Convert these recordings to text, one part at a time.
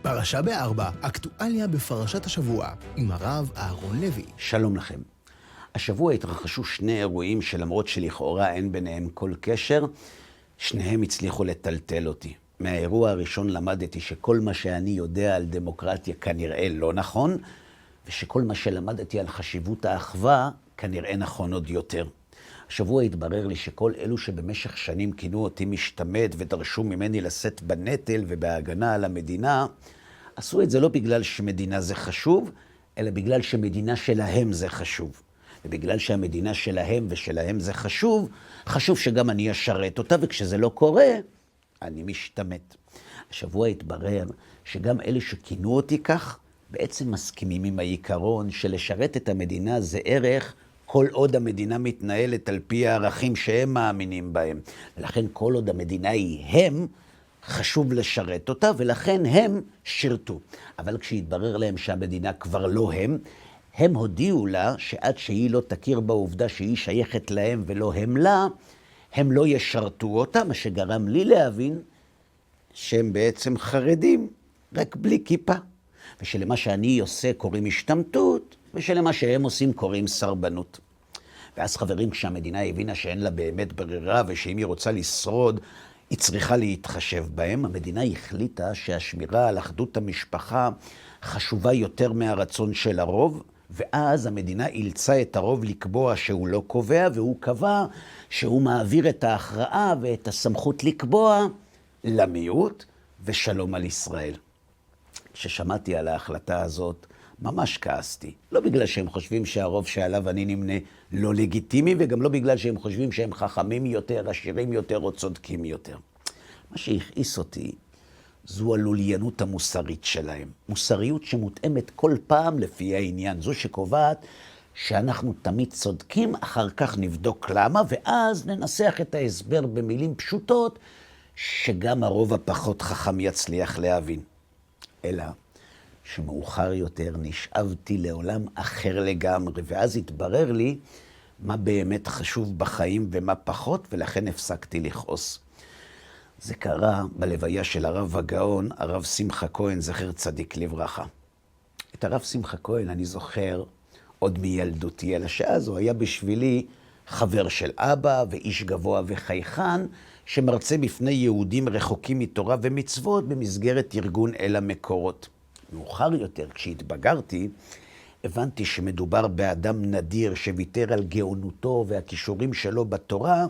פרשה בארבע, אקטואליה בפרשת השבוע, עם הרב אהרון לוי. שלום לכם. השבוע התרחשו שני אירועים שלמרות שלכאורה אין ביניהם כל קשר, שניהם הצליחו לטלטל אותי. מהאירוע הראשון למדתי שכל מה שאני יודע על דמוקרטיה כנראה לא נכון, ושכל מה שלמדתי על חשיבות האחווה כנראה נכון עוד יותר. השבוע התברר לי שכל אלו שבמשך שנים כינו אותי משתמט ודרשו ממני לשאת בנטל ובהגנה על המדינה, עשו את זה לא בגלל שמדינה זה חשוב, אלא בגלל שמדינה שלהם זה חשוב. ובגלל שהמדינה שלהם ושלהם זה חשוב, חשוב שגם אני אשרת אותה, וכשזה לא קורה, אני משתמט. השבוע התברר שגם אלה שכינו אותי כך, בעצם מסכימים עם העיקרון שלשרת את המדינה זה ערך, כל עוד המדינה מתנהלת על פי הערכים שהם מאמינים בהם. ולכן כל עוד המדינה היא הם, חשוב לשרת אותה, ולכן הם שירתו. אבל כשהתברר להם שהמדינה כבר לא הם הודיעו לה שעד שהיא לא תכיר בעובדה שהיא שייכת להם ולא הם לה, הם לא ישרתו אותה, מה שגרם לי להבין שהם בעצם חרדים, רק בלי כיפה. ושלמה שאני עושה קוראים השתמטות, ושלמה שהם עושים קוראים סרבנות. ואז חברים, כשהמדינה הבינה שאין לה באמת ברירה, ושאם היא רוצה לשרוד, היא צריכה להתחשב בהם, המדינה החליטה שהשמירה על אחדות המשפחה חשובה יותר מהרצון של הרוב, ואז המדינה אילצה את הרוב לקבוע שהוא לא קובע, והוא קבע שהוא מעביר את ההכרעה ואת הסמכות לקבוע למיעוט, ושלום על ישראל. כששמעתי על ההחלטה הזאת, ממש כעסתי. לא בגלל שהם חושבים שהרוב שעליו אני נמנה לא לגיטימי, וגם לא בגלל שהם חושבים שהם חכמים יותר, עשירים יותר או צודקים יותר. מה שהכעיס אותי זו הלוליינות המוסרית שלהם. מוסריות שמותאמת כל פעם לפי העניין. זו שקובעת שאנחנו תמיד צודקים, אחר כך נבדוק למה, ואז ננסח את ההסבר במילים פשוטות, שגם הרוב הפחות חכם יצליח להבין. אלא שמאוחר יותר נשאבתי לעולם אחר לגמרי, ואז התברר לי מה באמת חשוב בחיים ומה פחות, ולכן הפסקתי לכעוס. זה קרה בלוויה של הרב הגאון, הרב שמחה כהן, זכר צדיק לברכה. את הרב שמחה כהן אני זוכר עוד מילדותי, אלא שאז הוא היה בשבילי חבר של אבא ואיש גבוה וחייכן, שמרצה בפני יהודים רחוקים מתורה ומצוות במסגרת ארגון אל המקורות. מאוחר יותר, כשהתבגרתי, הבנתי שמדובר באדם נדיר שוויתר על גאונותו והכישורים שלו בתורה,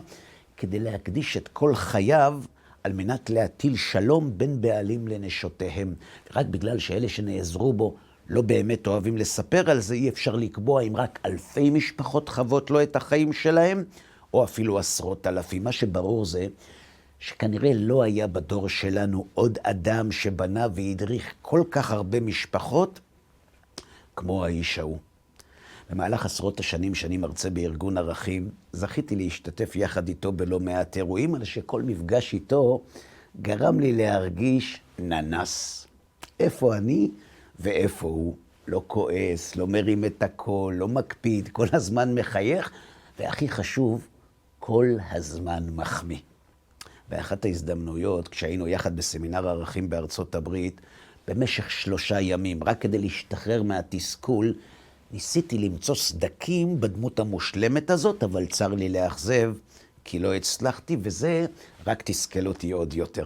כדי להקדיש את כל חייו על מנת להטיל שלום בין בעלים לנשותיהם. רק בגלל שאלה שנעזרו בו לא באמת אוהבים לספר על זה, אי אפשר לקבוע אם רק אלפי משפחות חוות לו את החיים שלהם, או אפילו עשרות אלפים. מה שברור זה שכנראה לא היה בדור שלנו עוד אדם שבנה והדריך כל כך הרבה משפחות כמו האיש ההוא. במהלך עשרות השנים שאני מרצה בארגון ערכים, זכיתי להשתתף יחד איתו בלא מעט אירועים, על שכל מפגש איתו גרם לי להרגיש ננס. איפה אני ואיפה הוא? לא כועס, לא מרים את הקול, לא מקפיד, כל הזמן מחייך, והכי חשוב, כל הזמן מחמיא. באחת ההזדמנויות, כשהיינו יחד בסמינר ערכים בארצות הברית, במשך 3 ימים, רק כדי להשתחרר מהתסכול, ניסיתי למצוא סדקים בדמות המושלמת הזאת, אבל צר לי לאכזב, כי לא הצלחתי, וזה רק תסכל אותי עוד יותר.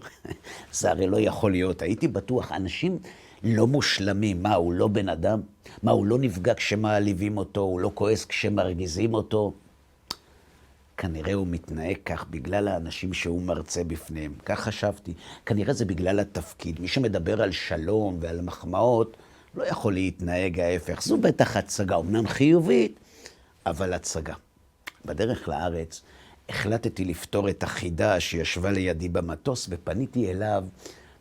זה הרי לא יכול להיות. הייתי בטוח, אנשים לא מושלמים. מה, הוא לא בן אדם? מה, הוא לא נפגע כשמעליבים אותו? הוא לא כועס כשמרגיזים אותו? כנראה הוא מתנהג כך בגלל האנשים שהוא מרצה בפניהם. כך חשבתי. כנראה זה בגלל התפקיד. מי שמדבר על שלום ועל מחמאות, לא יכול להתנהג ההפך. זו בטח הצגה, אמנם חיובית, אבל הצגה. בדרך לארץ החלטתי לפתור את החידה שישבה לידי במטוס, ופניתי אליו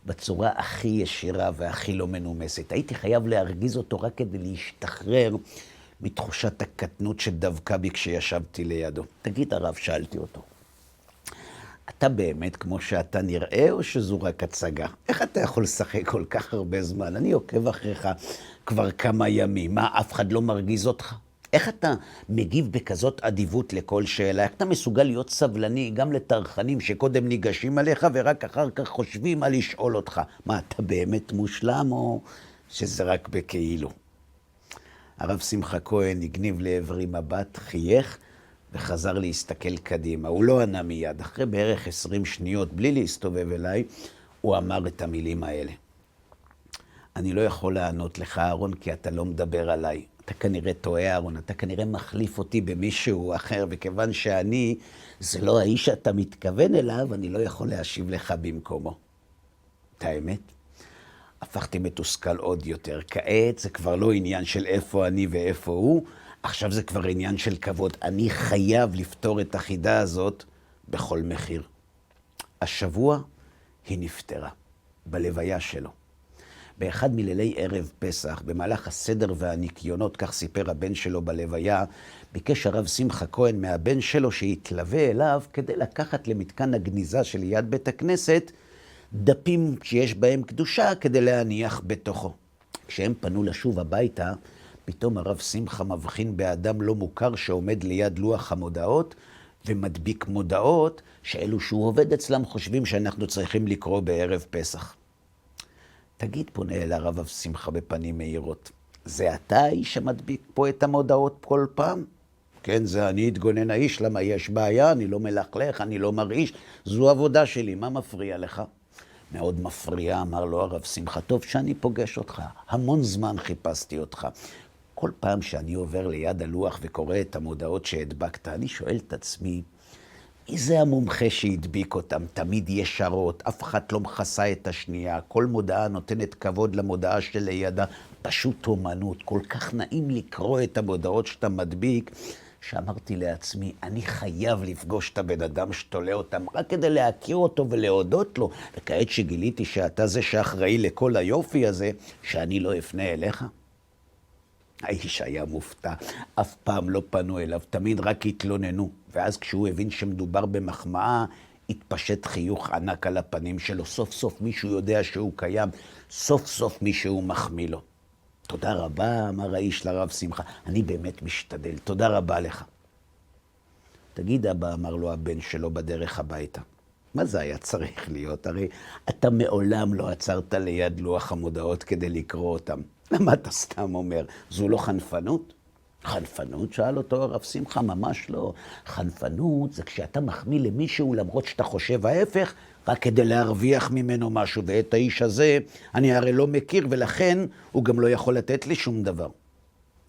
בצורה הכי ישירה והכי לא מנומסת. הייתי חייב להרגיז אותו רק כדי להשתחרר מתחושת הקטנות שדבקה בי כשישבתי לידו. תגיד הרב, שאלתי אותו, אתה באמת כמו שאתה נראה, או שזו רק הצגה? איך אתה יכול לשחק כל כך הרבה זמן? אני עוקב אחריך כבר כמה ימים. מה, אף אחד לא מרגיז אותך? איך אתה מגיב בכזאת אדיבות לכל שאלה? איך אתה מסוגל להיות סבלני גם לטרחנים שקודם ניגשים עליך ורק אחר כך חושבים על לשאול אותך? מה, אתה באמת מושלם או שזה רק בכאילו? הרב שמחה כהן הגניב לעברי מבט, חייך וחזר להסתכל קדימה. הוא לא ענה מיד. אחרי בערך 20 שניות, בלי להסתובב אליי, הוא אמר את המילים האלה. אני לא יכול לענות לך, אהרון, כי אתה לא מדבר עליי. אתה כנראה טועה, אהרון, אתה כנראה מחליף אותי במישהו אחר, וכיוון שאני, זה לא האיש שאתה מתכוון אליו, אני לא יכול להשיב לך במקומו. את האמת? הפכתי מתוסכל עוד יותר. כעת זה כבר לא עניין של איפה אני ואיפה הוא, עכשיו זה כבר עניין של כבוד. אני חייב לפתור את החידה הזאת בכל מחיר. השבוע היא נפטרה, בלוויה שלו. באחד מלילי ערב פסח, במהלך הסדר והניקיונות, כך סיפר הבן שלו בלוויה, ביקש הרב שמחה כהן מהבן שלו שיתלווה אליו כדי לקחת למתקן הגניזה שליד בית הכנסת דפים שיש בהם קדושה כדי להניח בתוכו. כשהם פנו לשוב הביתה, פתאום הרב שמחה מבחין באדם לא מוכר שעומד ליד לוח המודעות ומדביק מודעות שאלו שהוא עובד אצלם חושבים שאנחנו צריכים לקרוא בערב פסח. תגיד, פונה אל הרב שמחה בפנים מהירות, זה אתה האיש שמדביק פה את המודעות כל פעם? כן, זה אני אתגונן האיש, למה יש בעיה, אני לא מלכלך, אני לא מרעיש, זו עבודה שלי, מה מפריע לך? מאוד מפריע, אמר לו הרב שמחה, טוב שאני פוגש אותך, המון זמן חיפשתי אותך. כל פעם שאני עובר ליד הלוח וקורא את המודעות שהדבקת, אני שואל את עצמי, מי זה המומחה שהדביק אותם? תמיד ישרות, אף אחד לא מכסה את השנייה, כל מודעה נותנת כבוד למודעה שלידה, פשוט אומנות, כל כך נעים לקרוא את המודעות שאתה מדביק, שאמרתי לעצמי, אני חייב לפגוש את הבן אדם שתולה אותם, רק כדי להכיר אותו ולהודות לו, וכעת שגיליתי שאתה זה שאחראי לכל היופי הזה, שאני לא אפנה אליך. האיש היה מופתע, אף פעם לא פנו אליו, תמיד רק התלוננו, ואז כשהוא הבין שמדובר במחמאה, התפשט חיוך ענק על הפנים שלו, סוף סוף מישהו יודע שהוא קיים, סוף סוף מישהו מחמיא לו. תודה רבה, אמר האיש לרב שמחה, אני באמת משתדל, תודה רבה לך. תגיד אבא, אמר לו הבן שלו בדרך הביתה, מה זה היה צריך להיות? הרי אתה מעולם לא עצרת ליד לוח המודעות כדי לקרוא אותם. למה אתה סתם אומר? זו לא חנפנות? חנפנות? שאל אותו הרב שמחה, ממש לא. חנפנות זה כשאתה מחמיא למישהו למרות שאתה חושב ההפך, רק כדי להרוויח ממנו משהו, ואת האיש הזה אני הרי לא מכיר, ולכן הוא גם לא יכול לתת לי שום דבר.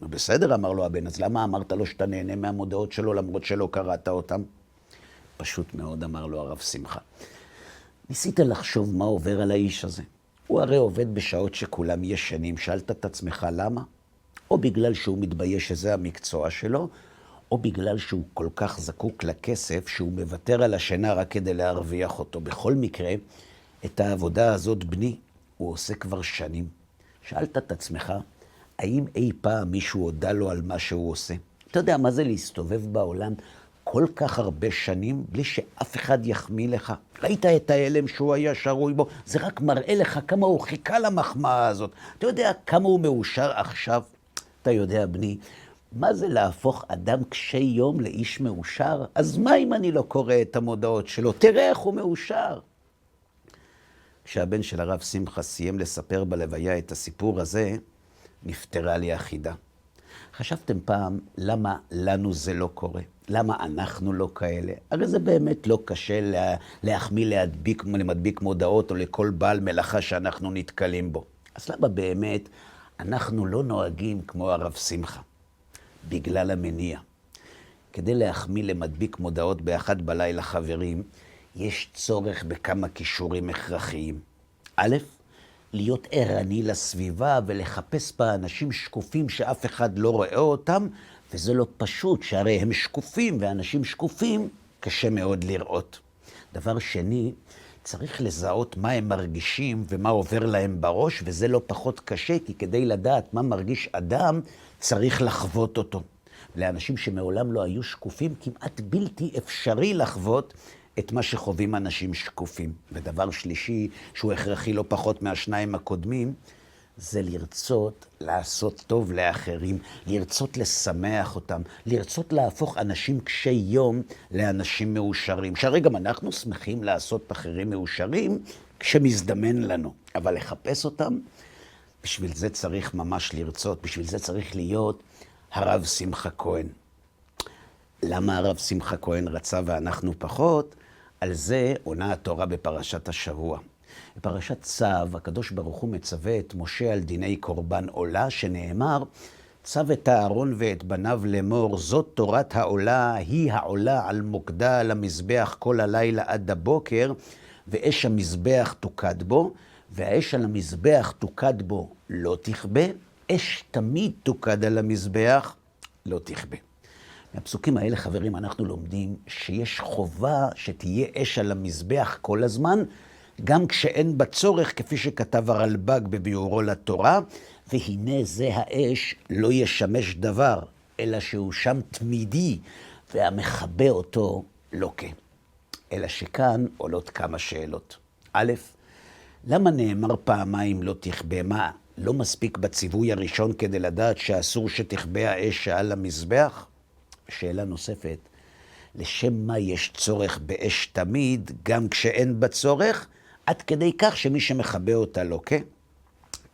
בסדר, אמר לו הבן, אז למה אמרת לו שאתה נהנה מהמודעות שלו למרות שלא קראת אותם? פשוט מאוד, אמר לו הרב שמחה. ניסית לחשוב מה עובר על האיש הזה. הוא הרי עובד בשעות שכולם ישנים. שאלת את עצמך למה? או בגלל שהוא מתבייש שזה המקצוע שלו, או בגלל שהוא כל כך זקוק לכסף שהוא מוותר על השינה רק כדי להרוויח אותו. בכל מקרה, את העבודה הזאת בני, הוא עושה כבר שנים. שאלת את עצמך, האם אי פעם מישהו הודע לו על מה שהוא עושה? אתה יודע מה זה להסתובב בעולם כל כך הרבה שנים בלי שאף אחד יחמיא לך? ראית את ההלם שהוא היה שרוי בו? זה רק מראה לך כמה הוא חיכה למחמאה הזאת. אתה יודע כמה הוא מאושר עכשיו? אתה יודע, בני, מה זה להפוך אדם קשה יום לאיש מאושר? אז מה אם אני לא קורא את המודעות שלו? תראה איך הוא מאושר. כשהבן של הרב שמחה סיים לספר בלוויה את הסיפור הזה, נפטרה לי החידה. חשבתם פעם למה לנו זה לא קורה? למה אנחנו לא כאלה? הרי זה באמת לא קשה להחמיא למדביק מודעות או לכל בעל מלאכה שאנחנו נתקלים בו. אז למה באמת אנחנו לא נוהגים כמו הרב שמחה? בגלל המניע. כדי להחמיא למדביק מודעות באחד בלילה חברים, יש צורך בכמה כישורים הכרחיים. א', להיות ערני לסביבה ולחפש בה אנשים שקופים שאף אחד לא רואה אותם, וזה לא פשוט, שהרי הם שקופים, ואנשים שקופים קשה מאוד לראות. דבר שני, צריך לזהות מה הם מרגישים ומה עובר להם בראש, וזה לא פחות קשה, כי כדי לדעת מה מרגיש אדם, צריך לחוות אותו. לאנשים שמעולם לא היו שקופים, כמעט בלתי אפשרי לחוות את מה שחווים אנשים שקופים. ודבר שלישי, שהוא הכרחי לא פחות מהשניים הקודמים, זה לרצות לעשות טוב לאחרים, לרצות לשמח אותם, לרצות להפוך אנשים קשי יום לאנשים מאושרים. שהרי גם אנחנו שמחים לעשות אחרים מאושרים כשמזדמן לנו, אבל לחפש אותם, בשביל זה צריך ממש לרצות, בשביל זה צריך להיות הרב שמחה כהן. למה הרב שמחה כהן רצה ואנחנו פחות? על זה עונה התורה בפרשת השבוע. בפרשת צו, הקדוש ברוך הוא מצווה את משה על דיני קורבן עולה, שנאמר, צו את אהרון ואת בניו לאמור, זאת תורת העולה, היא העולה על מוקדה על המזבח כל הלילה עד הבוקר, ואש המזבח תוקד בו, והאש על המזבח תוקד בו לא תכבה, אש תמיד תוקד על המזבח לא תכבה. מהפסוקים האלה, חברים, אנחנו לומדים שיש חובה שתהיה אש על המזבח כל הזמן, גם כשאין בצורך, כפי שכתב הרלב"ג בביאורו לתורה, והנה זה האש לא ישמש דבר, אלא שהוא שם תמידי, והמכבה אותו לוקה. אלא שכאן עולות כמה שאלות. א', למה נאמר פעמיים לא תכבה? מה, לא מספיק בציווי הראשון כדי לדעת שאסור שתכבה האש על המזבח? שאלה נוספת, לשם מה יש צורך באש תמיד, גם כשאין בצורך, עד כדי כך שמי שמכבה אותה לוקה?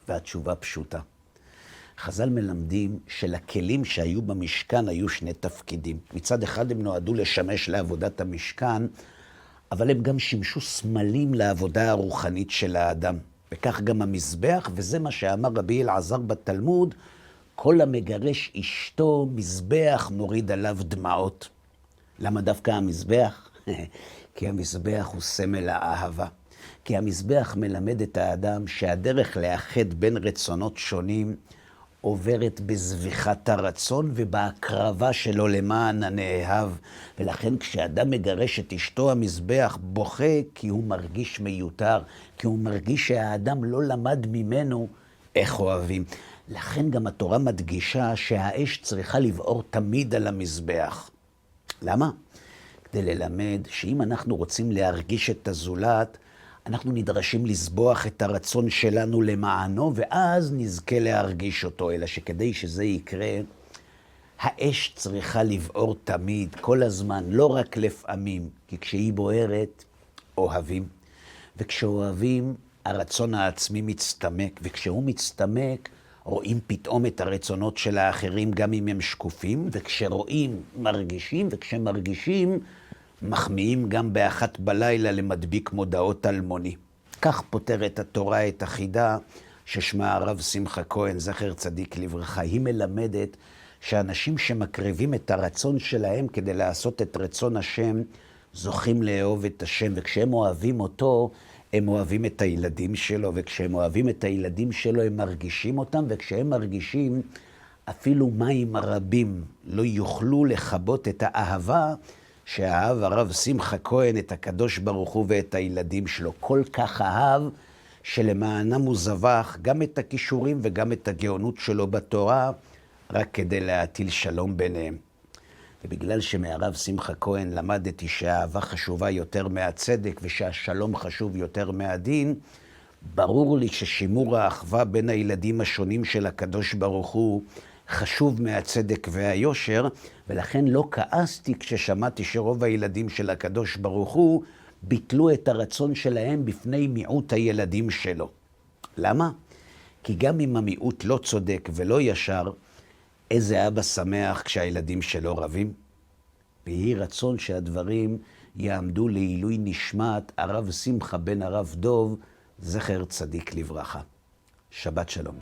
והתשובה פשוטה. חז"ל מלמדים שלכלים שהיו במשכן היו שני תפקידים. מצד אחד הם נועדו לשמש לעבודת המשכן, אבל הם גם שימשו סמלים לעבודה הרוחנית של האדם. וכך גם המזבח, וזה מה שאמר רבי אלעזר בתלמוד, כל המגרש אשתו מזבח מוריד עליו דמעות. למה דווקא המזבח? כי המזבח הוא סמל האהבה. כי המזבח מלמד את האדם שהדרך לאחד בין רצונות שונים עוברת בזביחת הרצון ובהקרבה שלו למען הנאהב. ולכן כשאדם מגרש את אשתו המזבח בוכה כי הוא מרגיש מיותר, כי הוא מרגיש שהאדם לא למד ממנו איך אוהבים. לכן גם התורה מדגישה שהאש צריכה לבעור תמיד על המזבח. למה? כדי ללמד שאם אנחנו רוצים להרגיש את הזולת, אנחנו נדרשים לסבוח את הרצון שלנו למענו, ואז נזכה להרגיש אותו. אלא שכדי שזה יקרה, האש צריכה לבעור תמיד, כל הזמן, לא רק לפעמים. כי כשהיא בוערת, אוהבים. וכשאוהבים, הרצון העצמי מצטמק. וכשהוא מצטמק, רואים פתאום את הרצונות של האחרים, גם אם הם שקופים. וכשרואים, מרגישים. וכשמרגישים, מחמיאים גם באחת בלילה למדביק מודעות אלמוני. כך פותרת התורה את החידה ששמה הרב שמחה כהן, זכר צדיק לברכה. היא מלמדת שאנשים שמקריבים את הרצון שלהם כדי לעשות את רצון השם, זוכים לאהוב את השם, וכשהם אוהבים אותו, הם אוהבים את הילדים שלו, וכשהם אוהבים את הילדים שלו, הם מרגישים אותם, וכשהם מרגישים, אפילו מים רבים לא יוכלו לכבות את האהבה שאהב הרב שמחה כהן את הקדוש ברוך הוא ואת הילדים שלו. כל כך אהב שלמענם הוא זבח גם את הכישורים וגם את הגאונות שלו בתורה, רק כדי להטיל שלום ביניהם. ובגלל שמהרב שמחה כהן למדתי שהאהבה חשובה יותר מהצדק ושהשלום חשוב יותר מהדין, ברור לי ששימור האחווה בין הילדים השונים של הקדוש ברוך הוא חשוב מהצדק והיושר, ולכן לא כעסתי כששמעתי שרוב הילדים של הקדוש ברוך הוא ביטלו את הרצון שלהם בפני מיעוט הילדים שלו. למה? כי גם אם המיעוט לא צודק ולא ישר, איזה אבא שמח כשהילדים שלו רבים? ויהי רצון שהדברים יעמדו לעילוי נשמת הרב שמחה בן הרב דוב, זכר צדיק לברכה. שבת שלום.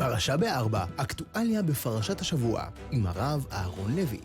פרשה ב4, אקטואליה בפרשת השבוע, עם הרב אהרון לוי.